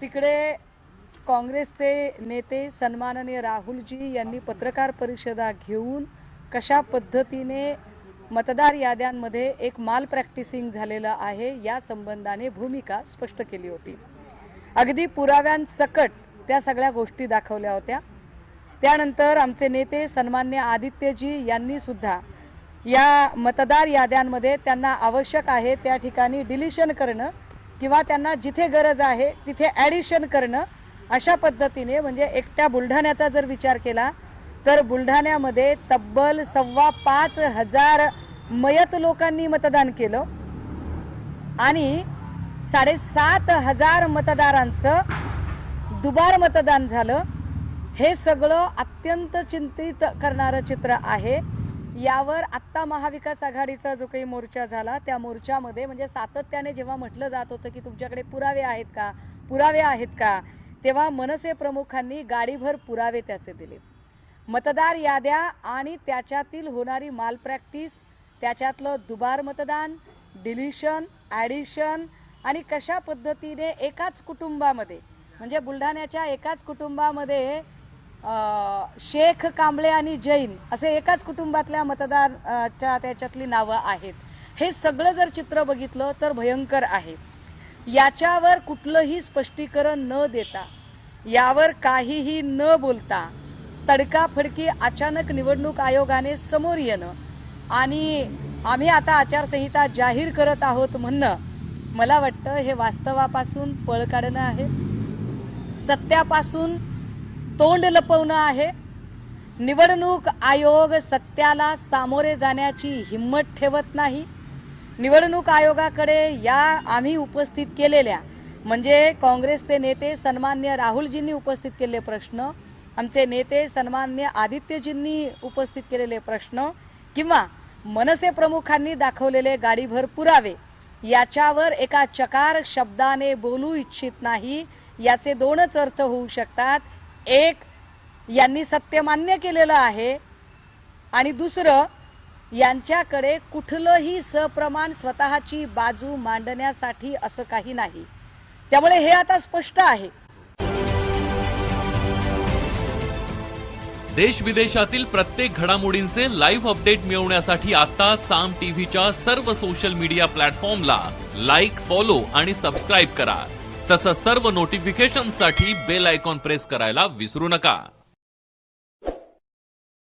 तिकडे काँग्रेसचे नेते सन्माननीय राहुलजी यांनी पत्रकार परिषदा घेऊन कशा पद्धतीने मतदार याद्यांमध्ये एक माल प्रॅक्टिसिंग झालेलं आहे या संबंधाने भूमिका स्पष्ट केली होती। अगदी पुराव्यांसकट त्या सगळ्या गोष्टी दाखवल्या होत्या। त्यानंतर आमचे नेते सन्माननीय आदित्यजी यांनी सुद्धा या मतदार याद्यांमध्ये त्यांना आवश्यक आहे त्या ठिकाणी डिलिशन करणं किंवा त्यांना जिथे गरज आहे तिथे ॲडिशन करणं अशा पद्धतीने म्हणजे एकट्या बुलढाण्याचा जर विचार केला तर बुलढाण्यामध्ये तब्बल 5,500 मयत लोकांनी मतदान केलं आणि 7,500 मतदारांचं दुबार मतदान झालं। हे सगळं अत्यंत चिंतित करणारं चित्र आहे। यावर आत्ता महाविकास आघाडीचा जो काही मोर्चा झाला त्या मोर्चामध्ये म्हणजे सातत्याने जेव्हा म्हटलं जात होतं की तुमच्याकडे पुरावे आहेत का तेव्हा मनसे प्रमुखांनी गाडीभर पुरावे त्याचे दिले। मतदार याद्या आणि त्याच्यातील होणारी माल प्रॅक्टिस, त्याच्यातलं दुबार मतदान, डिलिशन, ॲडिशन आणि कशा पद्धतीने एकाच कुटुंबामध्ये म्हणजे बुलढाण्याच्या एकाच कुटुंबामध्ये शेख, कांबळे आणि जैन असे एकाच कुटुंबातल्या मतदाराच्या त्याच्यातली नावं आहेत। हे सगळं जर चित्र बघितलं तर भयंकर आहे। याच्यावर कुठलंही स्पष्टीकरण न देता, यावर काहीही न बोलता तडकाफडकी अचानक निवडणूक आयोगाने समोर येणं आणि आम्ही आता आचारसंहिता जाहीर करत आहोत म्हणणं, मला वाटतं हे वास्तवापासून पळ काढणं आहे, सत्यापासून तोंड लपवणं आहे। निवडणूक आयोग सत्याला सामोरे जाण्याची हिम्मत ठेवत नाही। निवडणूक आयोगाकडे या आम्ही उपस्थित केलेल्या म्हणजे काँग्रेसचे नेते सन्माननीय राहुलजींनी उपस्थित केलेले प्रश्न, आमचे नेते सन्माननीय आदित्यजींनी उपस्थित केलेले प्रश्न किंवा मनसे प्रमुखांनी दाखवलेले गाडीभर पुरावे याच्यावर एका चकार शब्दाने बोलू इच्छित नाही। याचे दोनच अर्थ होऊ शकतात। एक, यांनी सत्य मान्य केलेलं आहे आणि दुसरं, यांच्याकडे कुठलंही सप्रमाण स्वतःची बाजू मांडण्यासाठी असं काही नाही। त्यामुळे हे आता स्पष्ट आहे। देश विदेशातील प्रत्येक घडामोडींचे लाईव्ह अपडेट मिळवण्यासाठी आता साम टीव्हीच्या सर्व सोशल मीडिया प्लॅटफॉर्मला लाईक, फॉलो आणि सबस्क्राईब करा। तसंच सर्व नोटिफिकेशनसाठी बेल आयकॉन प्रेस करायला विसरू नका।